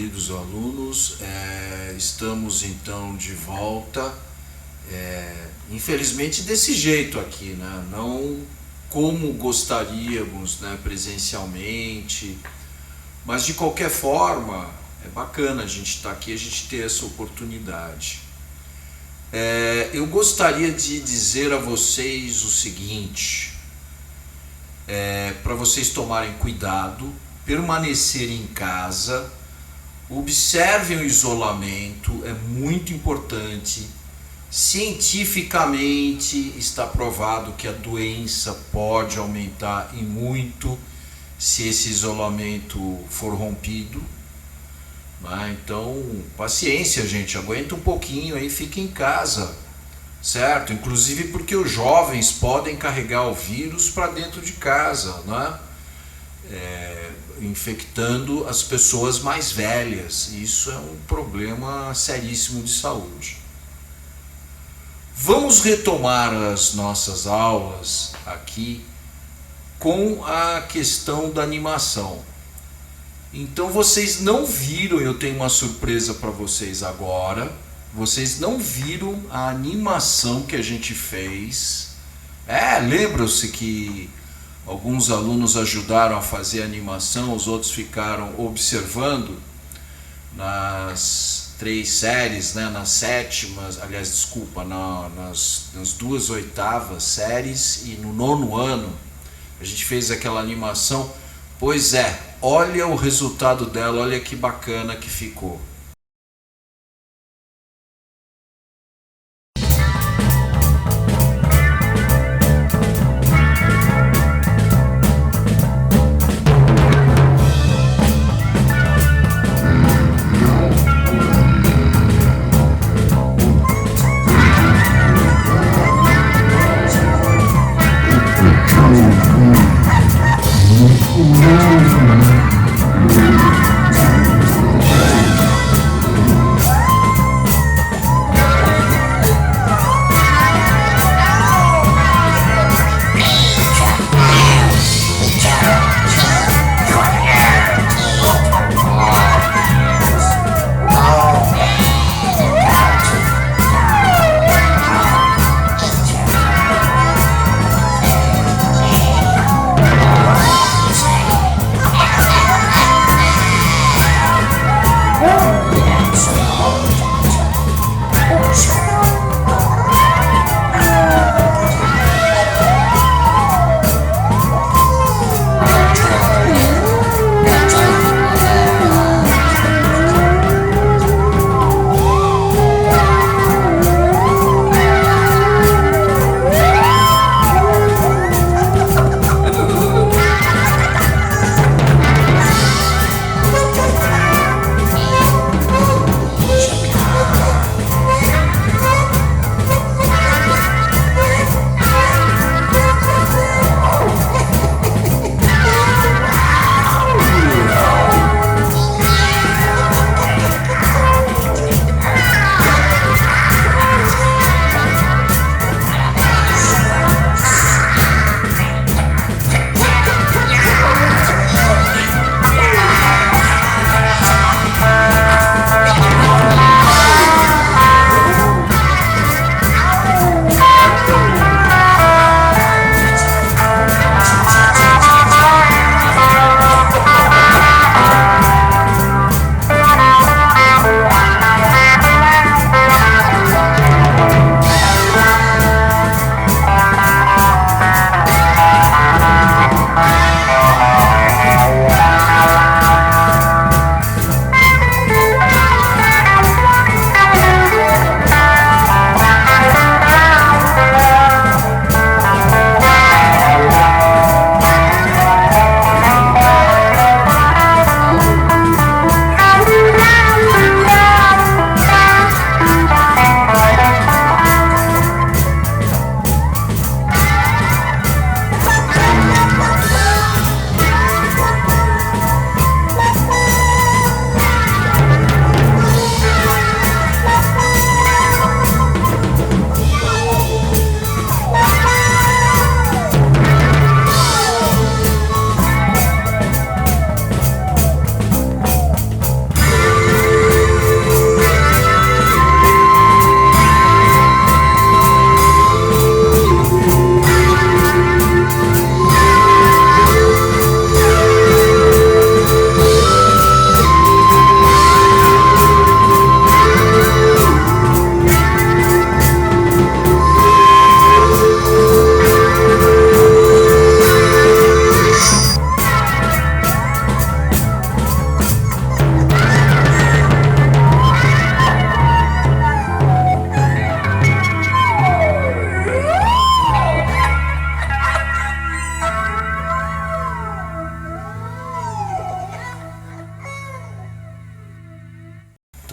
queridos alunos, estamos então de volta, infelizmente desse jeito aqui, né? Não como gostaríamos, né, presencialmente, mas de qualquer forma é bacana a gente estar aqui, a gente ter essa oportunidade. Eu gostaria de dizer a vocês o seguinte, para vocês tomarem cuidado, permanecerem em casa, observem o isolamento, é muito importante. Cientificamente está provado que a doença pode aumentar e muito se esse isolamento for rompido. Então, paciência, gente, aguenta um pouquinho aí, fica em casa, certo? Inclusive porque os jovens podem carregar o vírus para dentro de casa, né? Infectando as pessoas mais velhas. Isso é um problema seríssimo de saúde. Vamos retomar as nossas aulas aqui com a questão da animação. Então vocês não viram, eu tenho uma surpresa para vocês agora, vocês não viram a animação que a gente fez. Lembram-se que alguns alunos ajudaram a fazer a animação, os outros ficaram observando nas 3 séries, né, nas sétimas, aliás, desculpa, nas 2 oitavas séries e no 9º ano, a gente fez aquela animação. Pois olha o resultado dela, olha que bacana que ficou.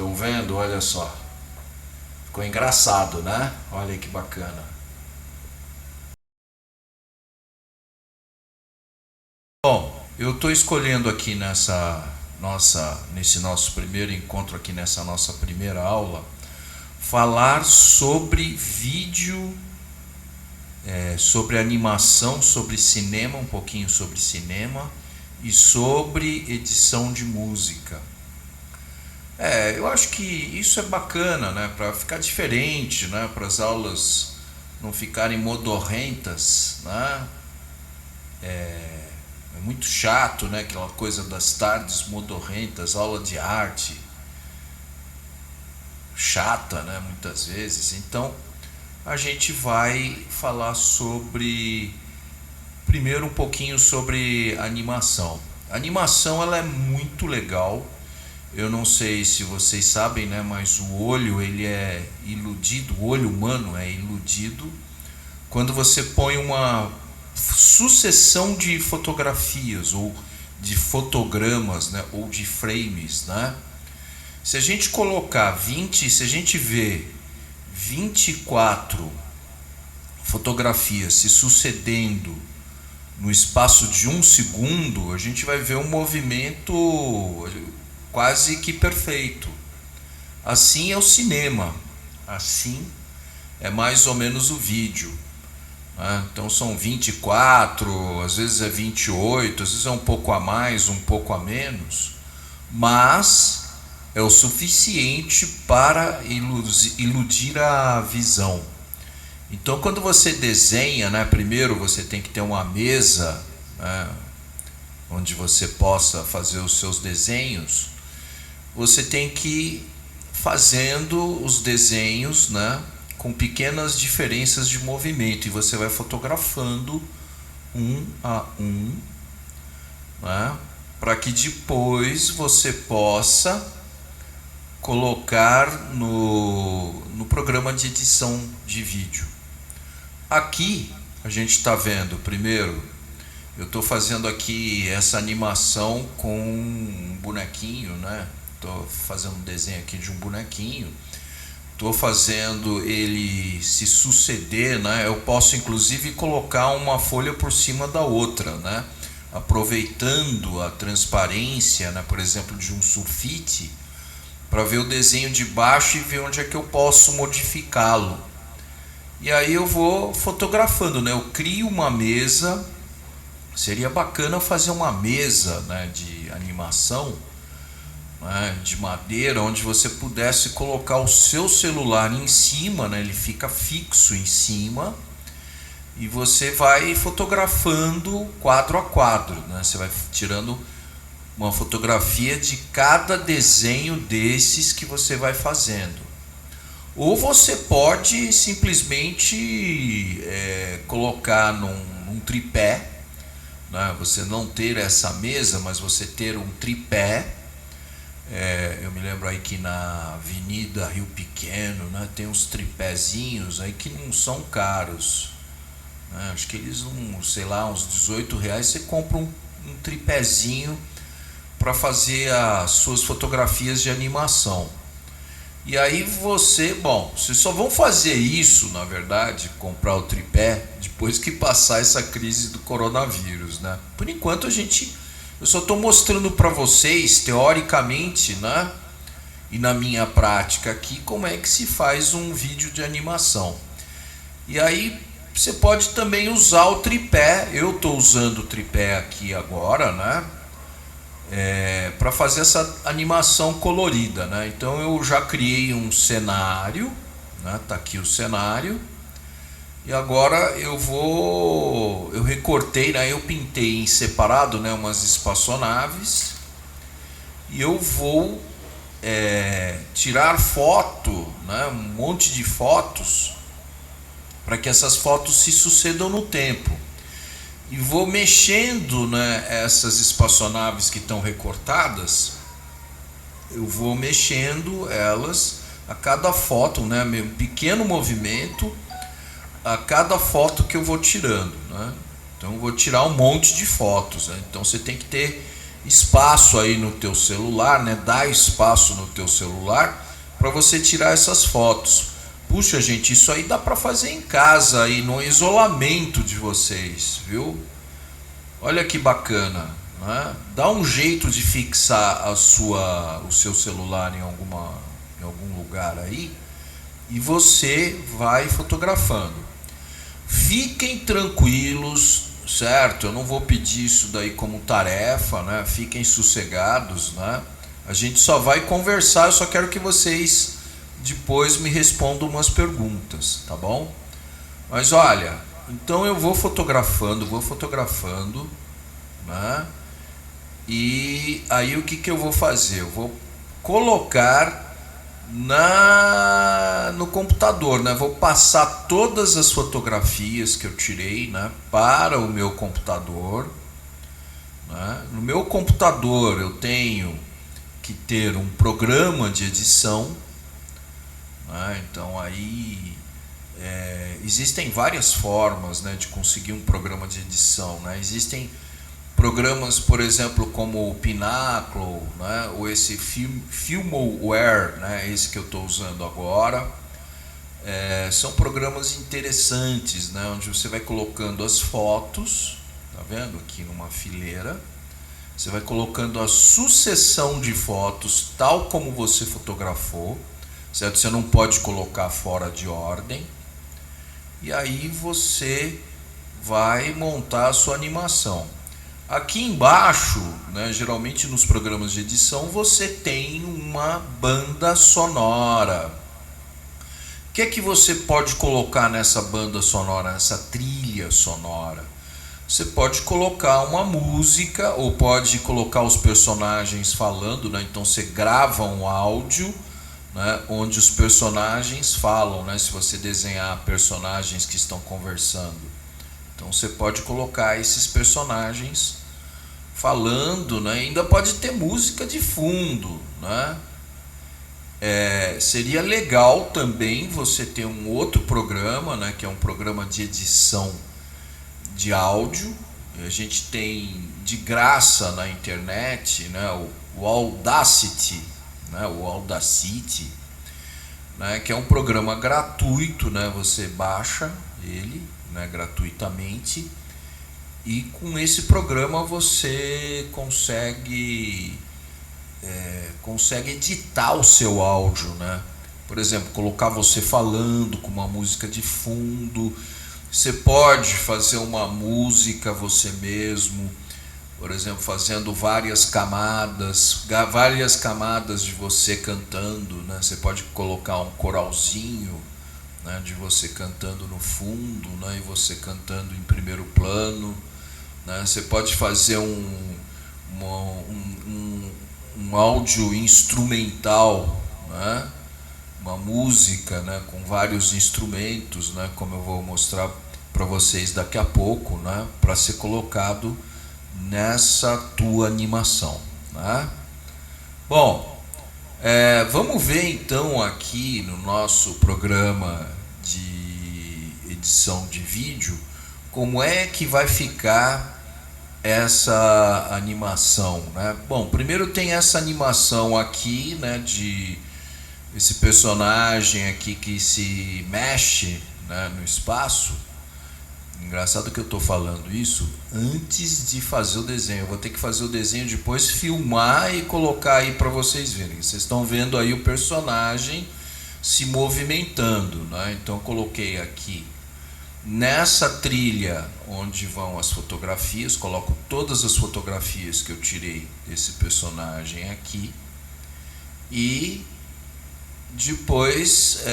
Estão vendo? Olha só. Ficou engraçado, né? Olha que bacana. Bom, eu estou escolhendo aqui nesse nosso primeiro encontro aqui nessa nossa primeira aula, falar sobre vídeo, sobre animação, sobre cinema, um pouquinho sobre cinema e sobre edição de música. Eu acho que isso é bacana, né? Para ficar diferente, né? Para as aulas não ficarem modorrentas, né? É muito chato, né? Aquela coisa das tardes modorrentas, aula de arte chata, né? Muitas vezes. Então a gente vai falar primeiro um pouquinho sobre animação. A animação, ela é muito legal. Eu não sei se vocês sabem, né, mas o olho, ele é iludido, o olho humano é iludido quando você põe uma sucessão de fotografias ou de fotogramas, né, ou de frames, né? Se a gente se a gente vê 24 fotografias se sucedendo no espaço de 1 segundo, a gente vai ver um movimento quase que perfeito. Assim é o cinema, assim é mais ou menos o vídeo, né? Então são 24, às vezes é 28, às vezes é um pouco a mais, um pouco a menos, mas é o suficiente para iludir a visão. Então quando você desenha, né, primeiro você tem que ter uma mesa, né, onde você possa fazer os seus desenhos. Você tem que ir fazendo os desenhos, né, com pequenas diferenças de movimento, e você vai fotografando um a um, né, para que depois você possa colocar no programa de edição de vídeo. Aqui a gente está vendo, primeiro, eu estou fazendo aqui essa animação com um bonequinho, né? Estou fazendo um desenho aqui de um bonequinho. Estou fazendo ele se suceder, né? Eu posso inclusive colocar uma folha por cima da outra, né? Aproveitando a transparência, né, por exemplo, de um sulfite, para ver o desenho de baixo e ver onde é que eu posso modificá-lo. E aí eu vou fotografando, né? Eu crio uma mesa. Seria bacana fazer uma mesa, né, de animação, né, de madeira, onde você pudesse colocar o seu celular em cima, né? Ele fica fixo em cima e você vai fotografando quadro a quadro, né? Você vai tirando uma fotografia de cada desenho desses que você vai fazendo. Ou você pode simplesmente colocar num tripé, né? Você não ter essa mesa, mas você ter um tripé. Eu me lembro aí que na Avenida Rio Pequeno, né, tem uns tripézinhos aí que não são caros, né? Acho que eles, sei lá, uns R$18 você compra um tripézinho para fazer as suas fotografias de animação. E aí vocês só vão fazer isso, na verdade, comprar o tripé, depois que passar essa crise do coronavírus, né? Por enquanto eu só estou mostrando para vocês, teoricamente, né, e na minha prática aqui, como é que se faz um vídeo de animação. E aí você pode também usar o tripé. Eu estou usando o tripé aqui agora, né, para fazer essa animação colorida, né? Então eu já criei um cenário, né? Tá aqui o cenário. E agora eu recortei, né? Eu pintei em separado, né, umas espaçonaves, e eu vou tirar foto, né, um monte de fotos, para que essas fotos se sucedam no tempo. E vou mexendo, né, essas espaçonaves que estão recortadas, eu vou mexendo elas a cada foto, né, um pequeno movimento a cada foto que eu vou tirando, né? Então eu vou tirar um monte de fotos, né? Então você tem que ter espaço aí no teu celular, né? Dá espaço no teu celular para você tirar essas fotos. Puxa, gente, isso aí dá para fazer em casa aí no isolamento de vocês, viu? Olha que bacana, né? Dá um jeito de fixar o seu celular em algum lugar aí e você vai fotografando. Fiquem tranquilos, certo? Eu não vou pedir isso daí como tarefa, né? Fiquem sossegados, né? A gente só vai conversar, eu só quero que vocês depois me respondam umas perguntas, tá bom? Mas olha, então eu vou fotografando, né? E aí o que eu vou fazer? Eu vou colocar no computador, né? Vou passar todas as fotografias que eu tirei, né, para o meu computador, né? No meu computador eu tenho que ter um programa de edição, né? Então aí existem várias formas, né, de conseguir um programa de edição, né? Existem programas, por exemplo, como o Pinnacle, né, ou esse Filmoware, né, esse que eu estou usando agora. São programas interessantes, né, onde você vai colocando as fotos, tá vendo aqui numa fileira, você vai colocando a sucessão de fotos tal como você fotografou, certo? Você não pode colocar fora de ordem, e aí você vai montar a sua animação. Aqui embaixo, né, geralmente nos programas de edição, você tem uma banda sonora. O que é que você pode colocar nessa banda sonora, nessa trilha sonora? Você pode colocar uma música, ou pode colocar os personagens falando, né? Então você grava um áudio, né, onde os personagens falam, né, se você desenhar personagens que estão conversando. Então você pode colocar esses personagens falando, né? Ainda pode ter música de fundo, né? Seria legal também você ter um outro programa, né, que é um programa de edição de áudio. A gente tem de graça na internet, né, o Audacity, né, né, que é um programa gratuito, né? Você baixa ele, né, gratuitamente, e com esse programa você consegue editar o seu áudio, né? Por exemplo, colocar você falando com uma música de fundo. Você pode fazer uma música você mesmo, por exemplo, fazendo várias camadas de você cantando, né? Você pode colocar um coralzinho, né, de você cantando no fundo, né, e você cantando em primeiro plano, né? Você pode fazer um áudio instrumental, né? Uma música, né, com vários instrumentos, né, como eu vou mostrar para vocês daqui a pouco, né, para ser colocado nessa tua animação, né? Bom, vamos ver então aqui no nosso programa de edição de vídeo como é que vai ficar essa animação, né? Bom, primeiro tem essa animação aqui, né, de esse personagem aqui que se mexe, né, no espaço. Engraçado que eu estou falando isso antes de fazer o desenho. Eu vou ter que fazer o desenho depois, filmar e colocar aí para vocês verem. Vocês estão vendo aí o personagem se movimentando, né? Então eu coloquei aqui nessa trilha onde vão as fotografias, coloco todas as fotografias que eu tirei desse personagem aqui, e depois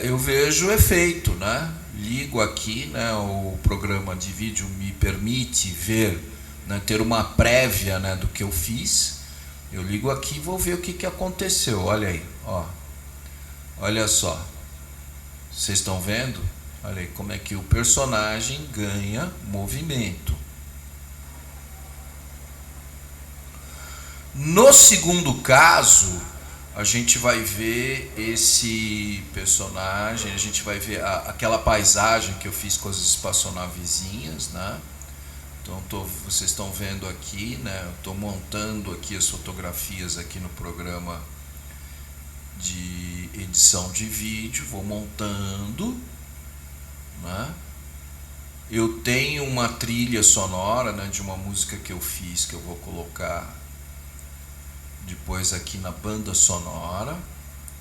eu vejo o efeito, né? Ligo aqui, né? O programa de vídeo me permite ver, né, ter uma prévia, né, do que eu fiz. Eu ligo aqui e vou ver o que aconteceu. Olha aí, ó. Olha só. Vocês estão vendo? Olha aí como é que o personagem ganha movimento. No segundo caso, a gente vai ver esse personagem, a gente vai ver aquela paisagem que eu fiz com as espaçonavezinhas, né? Então vocês estão vendo aqui, né? Estou montando aqui as fotografias aqui no programa de edição de vídeo, vou montando, né? Eu tenho uma trilha sonora, né, de uma música que eu fiz, que eu vou colocar depois aqui na banda sonora.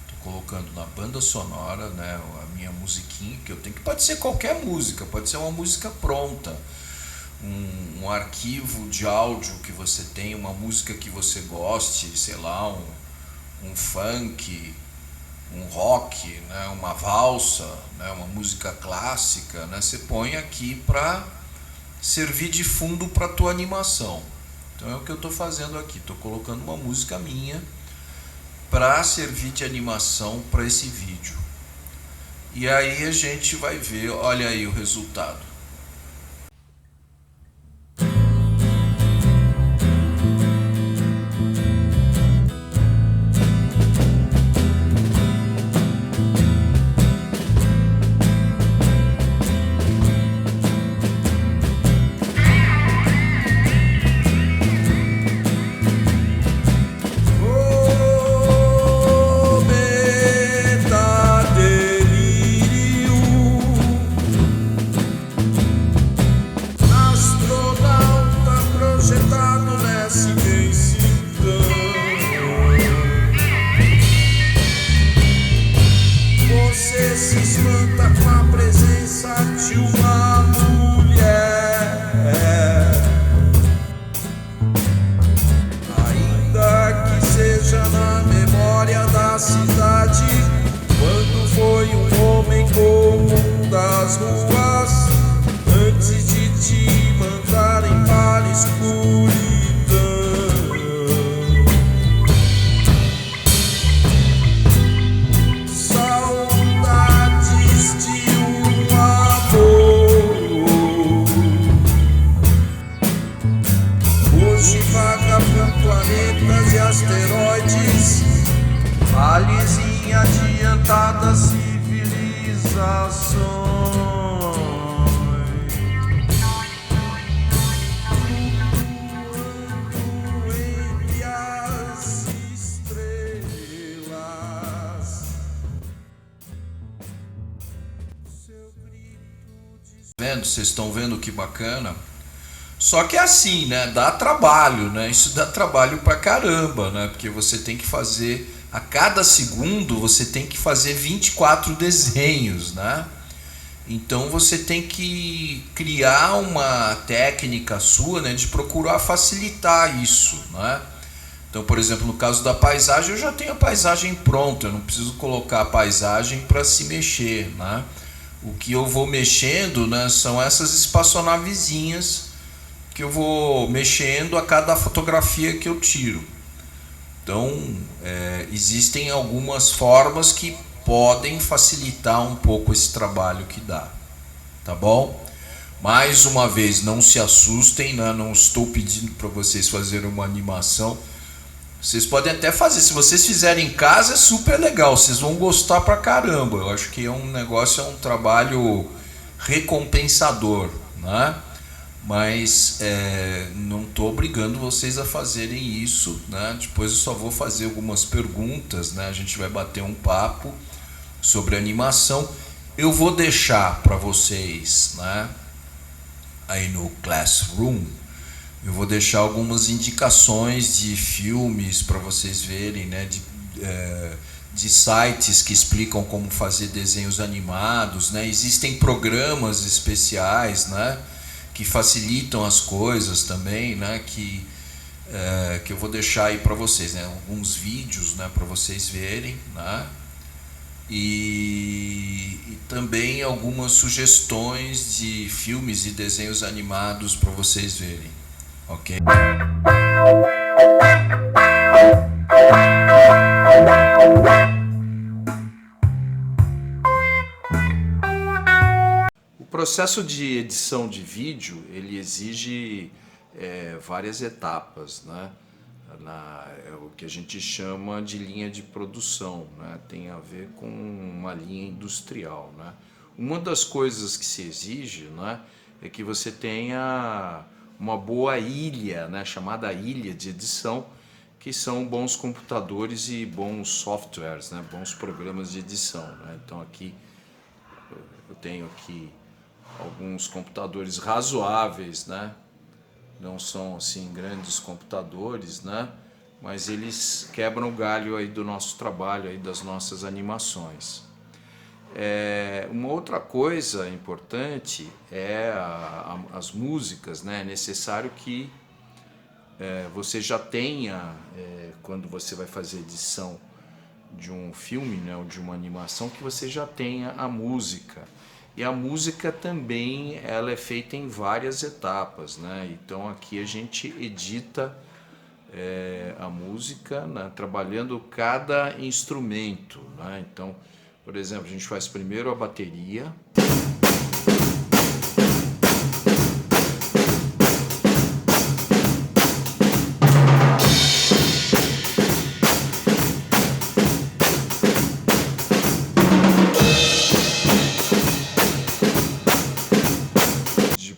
Estou colocando na banda sonora, né, a minha musiquinha que eu tenho, que pode ser qualquer música, pode ser uma música pronta, um arquivo de áudio que você tem, uma música que você goste, sei lá, um funk, um rock, né, uma valsa, né, uma música clássica, né, você põe aqui para servir de fundo para a tua animação. Então é o que eu estou fazendo aqui, estou colocando uma música minha para servir de animação para esse vídeo. E aí a gente vai ver, olha aí o resultado. Você se espanta com a presença de uma mulher, ainda que seja na memória da cidade, quando foi um homem comum das ruas, antes de te mandarem para a escuridão. Planetas e asteroides, aliens em adiantadas civilizações, flutuando entre as estrelas. Seu grito de... Vocês estão vendo que bacana? Só que é assim, né? Dá trabalho, né? Isso dá trabalho pra caramba, né? Porque você tem que fazer, a cada segundo, você tem que fazer 24 desenhos, né? Então você tem que criar uma técnica sua, né? De procurar facilitar isso, né? Então, por exemplo, no caso da paisagem, eu já tenho a paisagem pronta, eu não preciso colocar a paisagem para se mexer, né? O que eu vou mexendo, né, são essas espaçonavezinhas que eu vou mexendo a cada fotografia que eu tiro. Então, existem algumas formas que podem facilitar um pouco esse trabalho que dá, tá bom? Mais uma vez, não se assustem, né? Não estou pedindo para vocês fazerem uma animação. Vocês podem até fazer, se vocês fizerem em casa é super legal, vocês vão gostar pra caramba. Eu acho que é um negócio, é um trabalho recompensador, né? Mas não estou obrigando vocês a fazerem isso, né? Depois eu só vou fazer algumas perguntas, né? A gente vai bater um papo sobre animação. Eu vou deixar para vocês, né, aí no Classroom, eu vou deixar algumas indicações de filmes para vocês verem, né, de sites que explicam como fazer desenhos animados, né? Existem programas especiais, né, que facilitam as coisas também, né, que eu vou deixar aí para vocês, né, alguns vídeos, né, para vocês verem, né, e também algumas sugestões de filmes e desenhos animados para vocês verem, ok? O processo de edição de vídeo, ele exige várias etapas, né? É o que a gente chama de linha de produção, né? Tem a ver com uma linha industrial, né? Uma das coisas que se exige, né, é que você tenha uma boa ilha, né, chamada ilha de edição, que são bons computadores e bons softwares, né? Bons programas de edição, né? Então aqui eu tenho aqui alguns computadores razoáveis, né? Não são assim grandes computadores, né? Mas eles quebram o galho aí do nosso trabalho, aí das nossas animações. Uma outra coisa importante é as músicas, né? É necessário que você já tenha, quando você vai fazer edição de um filme, né, ou de uma animação, que você já tenha a música. E a música também ela é feita em várias etapas, né? Então aqui a gente edita a música, né, trabalhando cada instrumento, né? Então, por exemplo, a gente faz primeiro a bateria.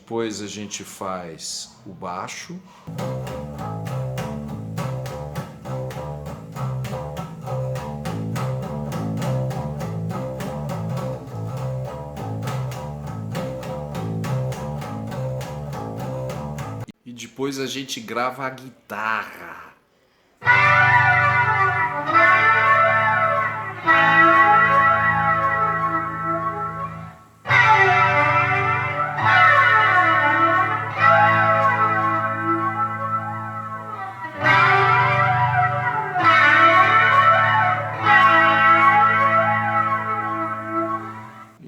Depois a gente faz o baixo. E depois a gente grava a guitarra.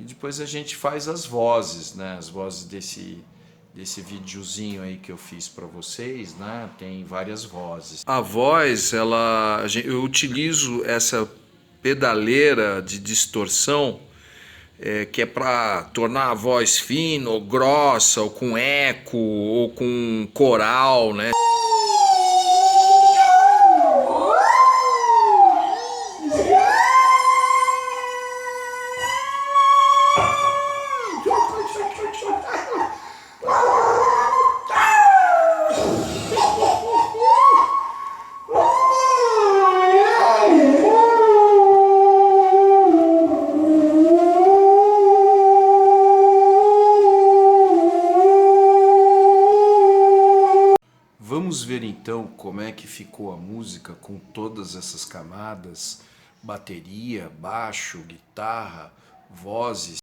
Depois a gente faz as vozes, né? As vozes desse videozinho aí que eu fiz para vocês, né? Tem várias vozes. A voz, eu utilizo essa pedaleira de distorção que é para tornar a voz fina ou grossa, ou com eco, ou com coral, né? Vamos ver então como é que ficou a música com todas essas camadas: bateria, baixo, guitarra, vozes.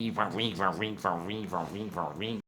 Viva, viva, viva, viva, viva, viva.